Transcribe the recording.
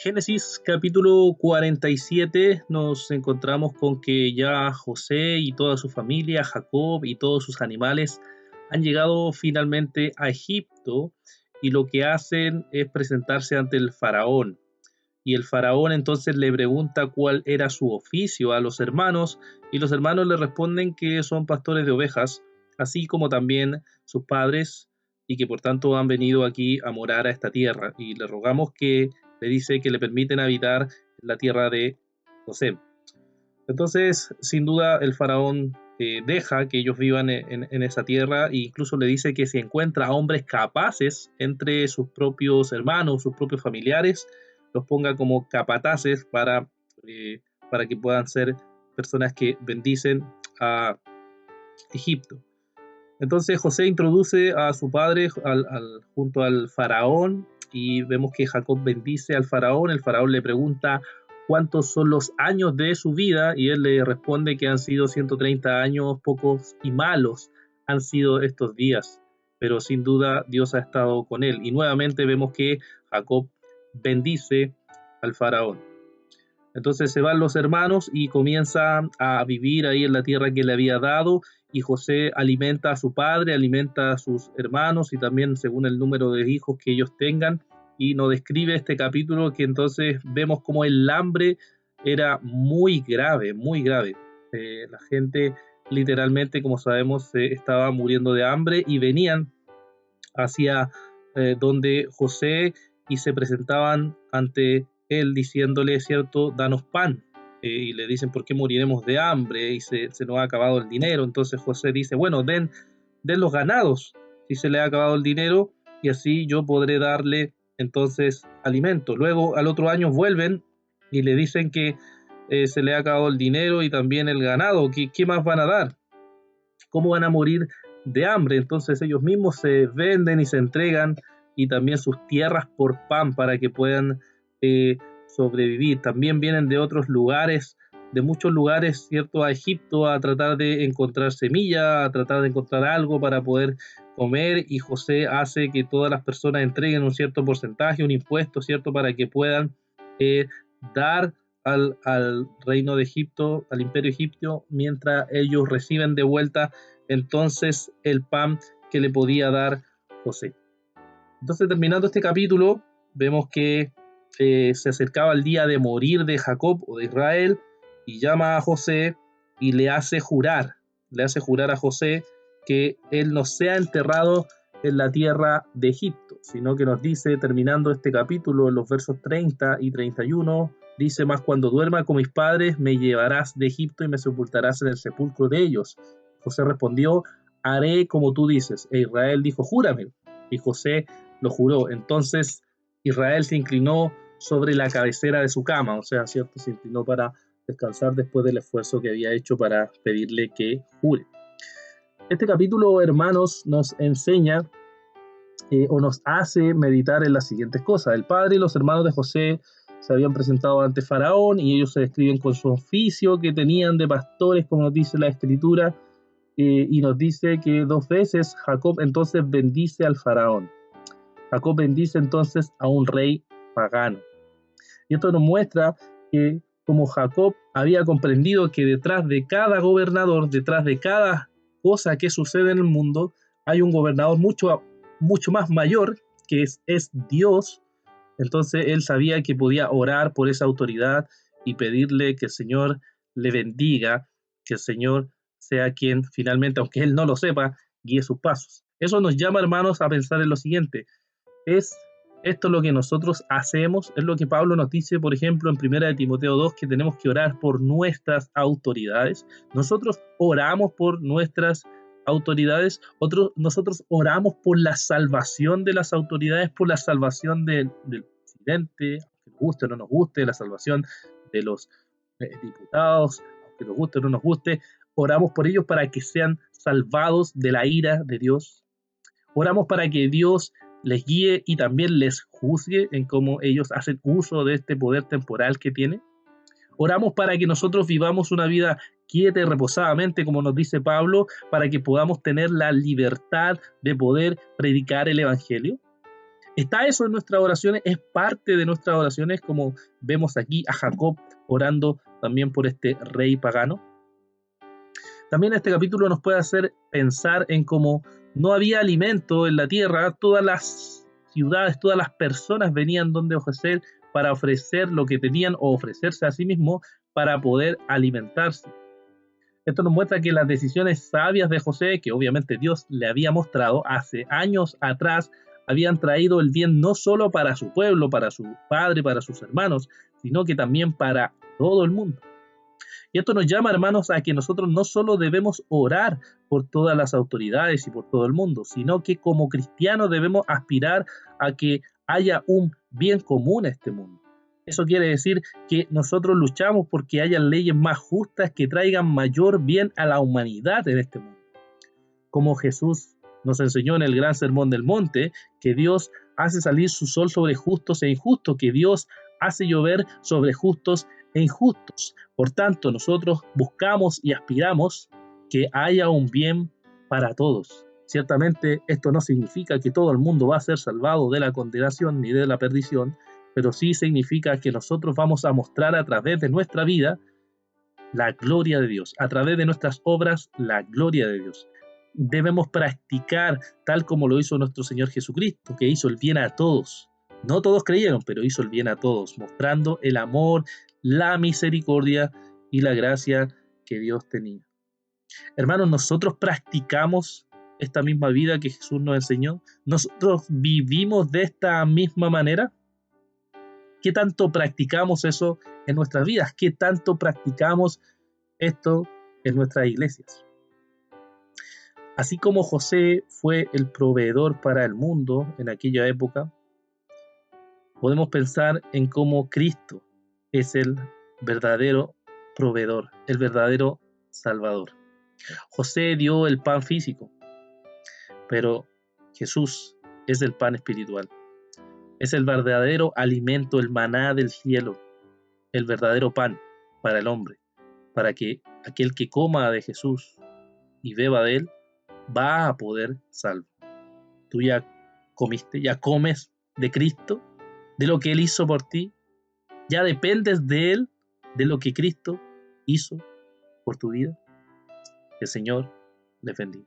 Génesis capítulo 47 nos encontramos con que ya José y toda su familia, Jacob y todos sus animales han llegado finalmente a Egipto y lo que hacen es presentarse ante el faraón. Y el faraón entonces le pregunta cuál era su oficio a los hermanos y los hermanos le responden que son pastores de ovejas, así como también sus padres y que por tanto han venido aquí a morar a esta tierra. Y le rogamos que le dice que le permiten habitar la tierra de José. Entonces, sin duda, el faraón deja que ellos vivan en esa tierra e incluso le dice que si encuentra hombres capaces entre sus propios hermanos, sus propios familiares, los ponga como capataces para que puedan ser personas que bendicen a Egipto. Entonces José introduce a su padre junto al faraón y vemos que Jacob bendice al faraón. El faraón le pregunta cuántos son los años de su vida y él le responde que han sido 130 años, pocos y malos han sido estos días, pero sin duda Dios ha estado con él. Y nuevamente vemos que Jacob bendice al faraón. Entonces se van los hermanos y comienzan a vivir ahí en la tierra que le había dado, y José alimenta a su padre, alimenta a sus hermanos y también según el número de hijos que ellos tengan, y nos describe este capítulo que entonces vemos como el hambre era muy grave, muy grave. La gente literalmente, como sabemos, estaba muriendo de hambre y venían hacia donde José y se presentaban ante él diciéndole, cierto, danos pan. Y le dicen, ¿por qué moriremos de hambre? Y se nos ha acabado el dinero. Entonces José dice, bueno, den los ganados si se le ha acabado el dinero y así yo podré darle entonces alimento. Luego al otro año vuelven y le dicen que se le ha acabado el dinero y también el ganado. ¿Qué más van a dar? ¿Cómo van a morir de hambre? Entonces ellos mismos se venden y se entregan y también sus tierras por pan para que puedan sobrevivir. También vienen de otros lugares, de muchos lugares, ¿cierto?, a Egipto a tratar de encontrar semilla, a tratar de encontrar algo para poder comer, y José hace que todas las personas entreguen un cierto porcentaje, un impuesto, ¿cierto?, para que puedan dar al reino de Egipto, al imperio egipcio, mientras ellos reciben de vuelta entonces el pan que le podía dar José. Entonces, terminando este capítulo, vemos que se acercaba el día de morir de Jacob o de Israel, y llama a José y le hace jurar a José que él no sea enterrado en la tierra de Egipto, sino que nos dice, terminando este capítulo, en los versos 30 y 31, dice, más cuando duerma con mis padres, me llevarás de Egipto y me sepultarás en el sepulcro de ellos. José respondió, haré como tú dices. E Israel dijo, júrame. Y José lo juró. Entonces Israel se inclinó sobre la cabecera de su cama, o sea, ¿cierto? Se inclinó para descansar después del esfuerzo que había hecho para pedirle que jure. Este capítulo, hermanos, nos enseña o nos hace meditar en las siguientes cosas. El padre y los hermanos de José se habían presentado ante Faraón y ellos se describen con su oficio que tenían de pastores, como nos dice la Escritura, y nos dice que 2 veces Jacob entonces bendice al Faraón. Jacob bendice entonces a un rey pagano. Y esto nos muestra que como Jacob había comprendido que detrás de cada gobernador, detrás de cada cosa que sucede en el mundo, hay un gobernador mucho más mayor, que es Dios. Entonces él sabía que podía orar por esa autoridad y pedirle que el Señor le bendiga, que el Señor sea quien finalmente, aunque él no lo sepa, guíe sus pasos. Eso nos llama, hermanos, a pensar en lo siguiente. ¿Es esto lo que nosotros hacemos? Es lo que Pablo nos dice, por ejemplo, en 1 Timoteo 2, que tenemos que orar por nuestras autoridades. Nosotros oramos por nuestras autoridades, nosotros oramos por la salvación de las autoridades, por la salvación del presidente, aunque nos guste o no nos guste, la salvación de los diputados, aunque nos guste o no nos guste, oramos por ellos para que sean salvados de la ira de Dios. Oramos para que Dios les guíe y también les juzgue en cómo ellos hacen uso de este poder temporal que tiene. Oramos para que nosotros vivamos una vida quieta y reposadamente, como nos dice Pablo, para que podamos tener la libertad de poder predicar el Evangelio. ¿Está eso en nuestras oraciones? ¿Es parte de nuestras oraciones, como vemos aquí a Jacob orando también por este rey pagano? También este capítulo nos puede hacer pensar en cómo no había alimento en la tierra, todas las ciudades, todas las personas venían donde José para ofrecer lo que tenían o ofrecerse a sí mismo para poder alimentarse. Esto nos muestra que las decisiones sabias de José, que obviamente Dios le había mostrado hace años atrás, habían traído el bien no solo para su pueblo, para su padre, para sus hermanos, sino que también para todo el mundo. Y esto nos llama, hermanos, a que nosotros no solo debemos orar por todas las autoridades y por todo el mundo, sino que como cristianos debemos aspirar a que haya un bien común en este mundo. Eso quiere decir que nosotros luchamos porque haya leyes más justas que traigan mayor bien a la humanidad en este mundo. Como Jesús nos enseñó en el gran sermón del monte, que Dios hace salir su sol sobre justos e injustos, que Dios hace llover sobre justos e injustos. Por tanto, nosotros buscamos y aspiramos que haya un bien para todos. Ciertamente esto no significa que todo el mundo va a ser salvado de la condenación ni de la perdición, pero sí significa que nosotros vamos a mostrar a través de nuestra vida la gloria de Dios, a través de nuestras obras la gloria de Dios. Debemos practicar tal como lo hizo nuestro Señor Jesucristo, que hizo el bien a todos. No todos creyeron, pero hizo el bien a todos, mostrando el amor, la misericordia y la gracia que Dios tenía. Hermanos, nosotros practicamos esta misma vida que Jesús nos enseñó. Nosotros vivimos de esta misma manera. ¿Qué tanto practicamos eso en nuestras vidas? ¿Qué tanto practicamos esto en nuestras iglesias? Así como José fue el proveedor para el mundo en aquella época, podemos pensar en cómo Cristo es el verdadero proveedor, el verdadero salvador. José dio el pan físico, pero Jesús es el pan espiritual. Es el verdadero alimento, el maná del cielo, el verdadero pan para el hombre, para que aquel que coma de Jesús y beba de él, va a poder salvo. Tú ya comiste, ya comes de Cristo, de lo que Él hizo por ti, ya dependes de Él, de lo que Cristo hizo por tu vida. Que el Señor les bendiga.